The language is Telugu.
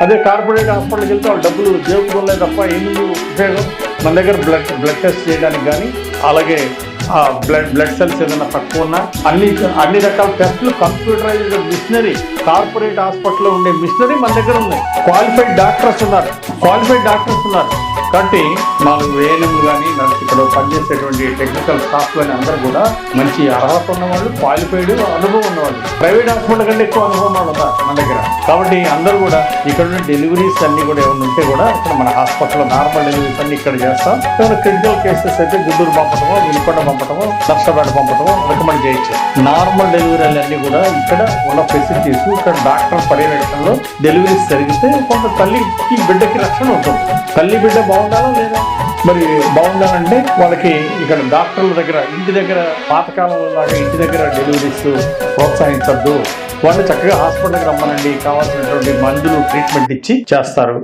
అదే కార్పొరేట్ హాస్పిటల్కి వెళ్తే వాళ్ళు డబ్బులు జేబుకోలే తప్ప ఏముంది ఉపయోగం. మన దగ్గర బ్లడ్ టెస్ట్ చేయడానికి కానీ, అలాగే బ్లడ్ సెల్స్ ఏదైనా తక్కువ ఉన్నా అన్ని రకాల టెస్టులు కంప్యూటరైజ్డ్ మిషనరీ, కార్పొరేట్ హాస్పిటల్లో ఉండే మిషనరీ మన దగ్గర ఉన్నాయి. క్వాలిఫైడ్ డాక్టర్స్ ఉన్నారు. కాబట్టి మాకు ఏఎన్ఎంలు కానీ ఇక్కడ పనిచేసేటువంటి టెక్నికల్ స్టాఫ్ కానీ అందరూ కూడా మంచి అర్హత ఉన్నవాళ్ళు, క్వాలిఫైడ్, అనుభవం ఉన్నవాళ్ళు. ప్రైవేట్ హాస్పిటల్ కంటే ఎక్కువ అనుభవం వాళ్ళు ఉన్నారు మన దగ్గర. కాబట్టి అందరూ కూడా ఇక్కడ ఉన్న డెలివరీస్ అన్ని కూడా ఏమైనా ఉంటే కూడా ఇక్కడ మన హాస్పిటల్లో నార్మల్ డెలివరీస్ అన్ని ఇక్కడ చేస్తాం. ఏమైనా క్రిటికల్ కేసెస్ అయితే గుంటూరు పంపటమో, వినుకొండ పంపటమో, నర్సాపేట పంపటమో రికమెండ్ చేయొచ్చు. నార్మల్ డెలివరీలు అన్ని కూడా ఇక్కడ ఉన్న ఫెసిలిటీస్, ఇక్కడ డాక్టర్ పర్యవేక్షణలో డెలివరీస్ జరిగితే కొంత తల్లికి బిడ్డకి రక్షణ ఉంటుంది. తల్లి బిడ్డ బాగుండాలా లేదా? మరి బాగుండాలంటే వాళ్ళకి ఇక్కడ డాక్టర్ల దగ్గర, ఇంటి దగ్గర పాతకాలంలో లాగా ఇంటి దగ్గర డెలివరీస్ ప్రోత్సహించద్దు. వాళ్ళు చక్కగా హాస్పిటల్కి రమ్మనండి, కావాల్సినటువంటి మందులు ట్రీట్మెంట్ ఇచ్చి చేస్తారు.